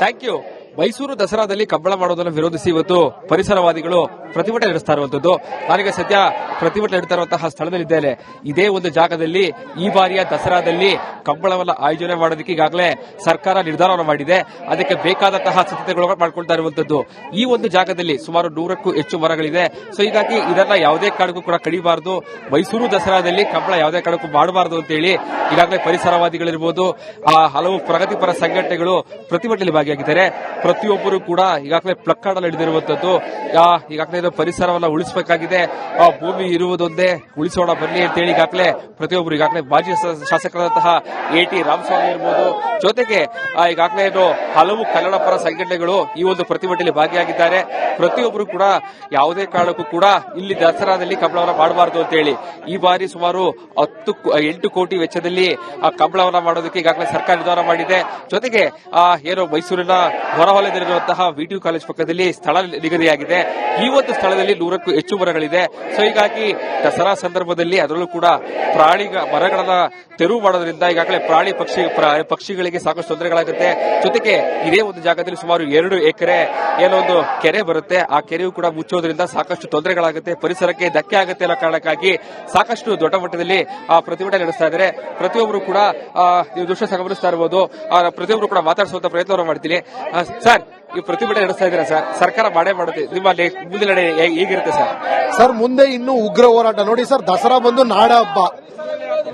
Thank you. Mysuru ದಸರಾದಲ್ಲಿ ಕಂಬಳ ಮಾಡೋದನ್ನು ವಿರೋಧಿಸಿ ಇವತ್ತು ಪರಿಸರವಾದಿಗಳು ಪ್ರತಿಭಟನೆ ನಡೆಸ್ತಾ ಇರುವಂತದ್ದು. ನಾನೀಗ ಸದ್ಯ ಪ್ರತಿಭಟನೆ ನಡೆಸ್ತಾ ಇರುವಂತಹ ಸ್ಥಳದಲ್ಲಿದ್ದೇನೆ. ಇದೇ ಒಂದು ಜಾಗದಲ್ಲಿ ಈ ಬಾರಿಯ ದಸರಾದಲ್ಲಿ ಕಂಬಳವನ್ನು ಆಯೋಜನೆ ಮಾಡೋದಕ್ಕೆ ಈಗಾಗಲೇ ಸರ್ಕಾರ ನಿರ್ಧಾರವನ್ನು ಮಾಡಿದೆ. ಅದಕ್ಕೆ ಬೇಕಾದಂತಹ ಸಿದ್ಧತೆಗಳು ಮಾಡ್ಕೊಳ್ತಾ ಇರುವಂತದ್ದು. ಈ ಒಂದು ಜಾಗದಲ್ಲಿ ಸುಮಾರು 100ಕ್ಕೂ ಹೆಚ್ಚು ಮರಗಳಿದೆ. ಸೊ ಹೀಗಾಗಿ ಇದನ್ನ ಯಾವುದೇ ಕಾರಣಕ್ಕೂ ಕೂಡ ಕಡಿಬಾರದು, ಮೈಸೂರು ದಸರಾದಲ್ಲಿ ಕಂಬಳ ಯಾವುದೇ ಕಾರಣಕ್ಕೂ ಮಾಡಬಾರದು ಅಂತ ಹೇಳಿ ಈಗಾಗಲೇ ಪರಿಸರವಾದಿಗಳಿರ್ಬೋದು, ಹಲವು ಪ್ರಗತಿಪರ ಸಂಘಟನೆಗಳು ಪ್ರತಿಭಟನೆಯಲ್ಲಿ ಭಾಗಿಯಾಗಿದ್ದಾರೆ. ಪ್ರತಿಯೊಬ್ಬರು ಕೂಡ ಈಗಾಗಲೇ ಪ್ಲಕ್ಕಾರ್ಡ್ ಅಲ್ಲಿ ಹಿಡಿದಿರುವಂತದ್ದು. ಈಗಾಗಲೇ ಪರಿಸರವನ್ನ ಉಳಿಸಬೇಕಾಗಿದೆ, ಭೂಮಿ ಇರುವುದೊಂದೇ, ಉಳಿಸೋಣ ಬನ್ನಿ ಅಂತ ಹೇಳಿ ಪ್ರತಿಯೊಬ್ಬರು ಈಗಾಗಲೇ ಮಾಜಿ ಶಾಸಕರಾದಂತಹ AT ರಾಮಸ್ವಾಮಿ ಇರಬಹುದು, ಜೊತೆಗೆ ಈಗಾಗಲೇ ಹಲವು ಕನ್ನಡ ಪರ ಸಂಘಟನೆಗಳು ಈ ಒಂದು ಪ್ರತಿಭಟನೆಯಲ್ಲಿ ಭಾಗಿಯಾಗಿದ್ದಾರೆ. ಪ್ರತಿಯೊಬ್ಬರು ಕೂಡ ಯಾವುದೇ ಕಾರಣಕ್ಕೂ ಕೂಡ ಇಲ್ಲಿ ದಸರಾದಲ್ಲಿ ಕಂಬಳವನ್ನ ಮಾಡಬಾರದು ಅಂತ ಹೇಳಿ ಈ ಬಾರಿ ಸುಮಾರು 8 ಕೋಟಿ ವೆಚ್ಚದಲ್ಲಿ ಕಂಬಳವನ್ನ ಮಾಡೋದಕ್ಕೆ ಈಗಾಗಲೇ ಸರ್ಕಾರ ನಿರ್ಧಾರ ಮಾಡಿದೆ. ಜೊತೆಗೆ ಏನು ಮೈಸೂರಿನ ಹೊರವಲಯದಲ್ಲಿರುವಂತಹ VTU ಕಾಲೇಜ್ ಪಕ್ಕದಲ್ಲಿ ಸ್ಥಳ ನಿಗದಿಯಾಗಿದೆ. ಈ ಒಂದು ಸ್ಥಳದಲ್ಲಿ 100ಕ್ಕೂ ಹೆಚ್ಚು ಮರಗಳಿದೆ. ಸೊ ಹೀಗಾಗಿ ದಸರಾ ಸಂದರ್ಭದಲ್ಲಿ ಅದರಲ್ಲೂ ಕೂಡ ಮರಗಳನ್ನ ತೆರವು ಮಾಡೋದ್ರಿಂದ ಈಗಾಗಲೇ ಪಕ್ಷಿಗಳಿಗೆ ಸಾಕಷ್ಟು ತೊಂದರೆಗಳಾಗುತ್ತೆ. ಜೊತೆಗೆ ಇದೇ ಒಂದು ಜಾಗದಲ್ಲಿ ಸುಮಾರು 2 ಎಕರೆ ಏನೊಂದು ಕೆರೆ ಬರುತ್ತೆ, ಆ ಕೆರೆಯು ಕೂಡ ಮುಚ್ಚೋದ್ರಿಂದ ಸಾಕಷ್ಟು ತೊಂದರೆಗಳಾಗುತ್ತೆ, ಪರಿಸರಕ್ಕೆ ಧಕ್ಕೆ ಆಗುತ್ತೆ ಅನ್ನೋ ಕಾರಣಕ್ಕಾಗಿ ಸಾಕಷ್ಟು ದೊಡ್ಡ ಮಟ್ಟದಲ್ಲಿ ಪ್ರತಿಭಟನೆ ನಡೆಸ್ತಾ ಇದ್ದಾರೆ. ಪ್ರತಿಯೊಬ್ಬರು ಕೂಡ ನೀವು ದೃಶ್ಯ ಗಮನಿಸ್ತಾ ಇರಬಹುದು. ಪ್ರತಿಯೊಬ್ಬರು ಕೂಡ ಮಾತಾಡಿಸುವಂತ ಪ್ರಯತ್ನವನ್ನು ಮಾಡ್ತೀನಿ. ಸರ್, ಈ ಪ್ರತಿಭಟನೆ ನಡೆಸ್ತಾ ಇದ್ದೀರಾ ಸರ್, ಸರ್ಕಾರ ಮಾಡೇ ಮಾಡುತ್ತೆ, ನಿಮ್ಮ ಮುಂದಿನ ನಡೆ ಹೇಗಿರುತ್ತೆ ಸರ್? ಸರ್, ಮುಂದೆ ಇನ್ನೂ ಉಗ್ರ ಹೋರಾಟ. ನೋಡಿ ಸರ್, ದಸರಾ ಬಂದು ನಾಡ ಹಬ್ಬ,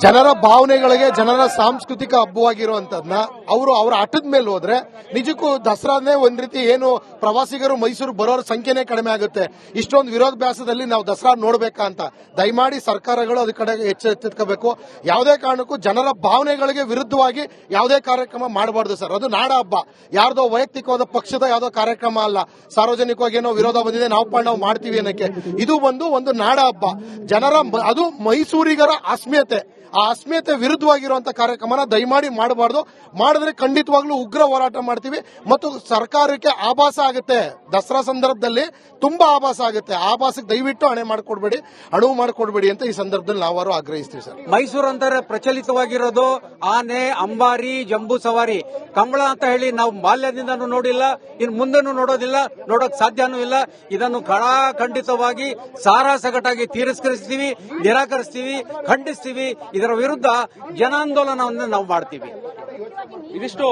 ಜನರ ಭಾವನೆಗಳಿಗೆ, ಜನರ ಸಾಂಸ್ಕೃತಿಕ ಹಬ್ಬವಾಗಿರುವಂತದ್ನ ಅವರು ಅವರ ಆಟದ ಮೇಲೆ ಹೋದ್ರೆ ನಿಜಕ್ಕೂ ದಸರಾನೇ ಒಂದ್ ರೀತಿ ಏನು ಪ್ರವಾಸಿಗರು ಮೈಸೂರು ಬರೋರ ಸಂಖ್ಯೆನೇ ಕಡಿಮೆ ಆಗುತ್ತೆ. ಇಷ್ಟೊಂದು ವಿರೋಧಾಭ್ಯಾಸದಲ್ಲಿ ನಾವು ದಸರಾ ನೋಡ್ಬೇಕಾ ಅಂತ ದಯಮಾಡಿ ಸರ್ಕಾರಗಳು ಅದ ಕಡೆ ಎಚ್ಚೆತ್ತಬೇಕು. ಯಾವುದೇ ಕಾರಣಕ್ಕೂ ಜನರ ಭಾವನೆಗಳಿಗೆ ವಿರುದ್ಧವಾಗಿ ಯಾವುದೇ ಕಾರ್ಯಕ್ರಮ ಮಾಡಬಾರ್ದು ಸರ್. ಅದು ನಾಡ ಹಬ್ಬ, ಯಾರ್ದೋ ವೈಯಕ್ತಿಕವಾದ ಪಕ್ಷದ ಯಾವುದೋ ಕಾರ್ಯಕ್ರಮ ಅಲ್ಲ. ಸಾರ್ವಜನಿಕವಾಗಿ ಏನೋ ವಿರೋಧ ಬಂದಿದೆ, ನಾವು ಮಾಡ್ತೀವಿ ಅನ್ನಕ್ಕೆ. ಇದು ಒಂದು ನಾಡ ಹಬ್ಬ, ಜನರ ಅದು ಮೈಸೂರಿಗರ ಅಸ್ಮಿತೆ, ಆ ಅಸ್ಮಿತೆ ವಿರುದ್ಧವಾಗಿರುವಂತಹ ಕಾರ್ಯಕ್ರಮನ ದಯಮಾಡಿ ಮಾಡಬಾರ್ದು. ಮಾಡಿದ್ರೆ ಖಂಡಿತವಾಗ್ಲೂ ಉಗ್ರ ಹೋರಾಟ ಮಾಡ್ತೀವಿ. ಮತ್ತು ಸರ್ಕಾರಕ್ಕೆ ಆಭಾಸ ಆಗುತ್ತೆ, ದಸರಾ ಸಂದರ್ಭದಲ್ಲಿ ತುಂಬಾ ಆಭಾಸ ಆಗುತ್ತೆ. ಆಭಾಸಕ್ಕೆ ದಯವಿಟ್ಟು ಅಣು ಮಾಡಿಕೊಡ್ಬೇಡಿ ಅಂತ ಈ ಸಂದರ್ಭದಲ್ಲಿ ನಾವಾರು ಆಗ್ರಹಿಸ್ತೀವಿ ಸರ್. ಮೈಸೂರು ಅಂತಾರೆ ಪ್ರಚಲಿತವಾಗಿರೋದು ಆನೆ, ಅಂಬಾರಿ, ಜಂಬೂ ಸವಾರಿ. ಕಂಬಳ ಅಂತ ಹೇಳಿ ನಾವು ಬಾಲ್ಯದಿಂದನೂ ನೋಡಿಲ್ಲ, ಇನ್ನು ಮುಂದೆನೂ ನೋಡೋದಿಲ್ಲ, ನೋಡೋಕ್ ಸಾಧ್ಯನೂ ಇಲ್ಲ. ಇದನ್ನು ಖಂಡಿತವಾಗಿ ಸಾರಾಸಗಟಾಗಿ ತಿರಸ್ಕರಿಸ್ತೀವಿ, ನಿರಾಕರಿಸ್ತೀವಿ, ಖಂಡಿಸ್ತೀವಿ. ಇದರ ವಿರುದ್ಧ ಜನಾಂದೋಲನವನ್ನು ನಾವು ಮಾಡ್ತೀವಿ. ಇದಿಷ್ಟು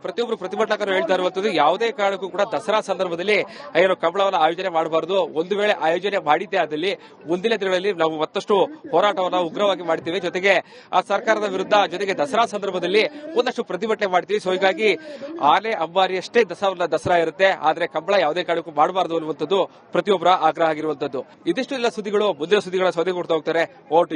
ಪ್ರತಿಯೊಬ್ಬರು ಪ್ರತಿಭಟನಾಕಾರರು ಹೇಳ್ತಾ ಇರುವಂತದ್ದು. ಯಾವುದೇ ಕಾರಣಕ್ಕೂ ಕೂಡ ದಸರಾ ಸಂದರ್ಭದಲ್ಲಿ ಏನು ಕಂಬಳವನ್ನು ಆಯೋಜನೆ ಮಾಡಬಾರದು. ಒಂದು ವೇಳೆ ಆಯೋಜನೆ ಮಾಡಿದ್ದೇ ಆದಲ್ಲಿ ಮುಂದಿನ ದಿನಗಳಲ್ಲಿ ನಾವು ಮತ್ತಷ್ಟು ಹೋರಾಟವನ್ನು ಉಗ್ರವಾಗಿ ಮಾಡ್ತೀವಿ. ಜೊತೆಗೆ ಆ ಸರ್ಕಾರದ ವಿರುದ್ಧ, ಜೊತೆಗೆ ದಸರಾ ಸಂದರ್ಭದಲ್ಲಿ ಒಂದಷ್ಟು ಪ್ರತಿಭಟನೆ ಮಾಡ್ತೀವಿ. ಸೊ ಹೀಗಾಗಿ ಆನೆ, ಅಂಬಾರಿ ಅಷ್ಟೇ ದಸರಾ ಇರುತ್ತೆ, ಆದ್ರೆ ಕಂಬಳ ಯಾವುದೇ ಕಾರಣಕ್ಕೂ ಮಾಡಬಾರದು ಅನ್ನುವಂಥದ್ದು ಪ್ರತಿಯೊಬ್ಬರ ಆಗ್ರಹ ಆಗಿರುವಂತದ್ದು. ಇದಿಷ್ಟು ಎಲ್ಲ ಸುದ್ದಿಗಳು. ಮುಂದಿನ ಸುದ್ದಿಗಳ ಸೌದೆ ಕೊಡ್ತಾ ಹೋಗ್ತಾರೆ. ಓಟು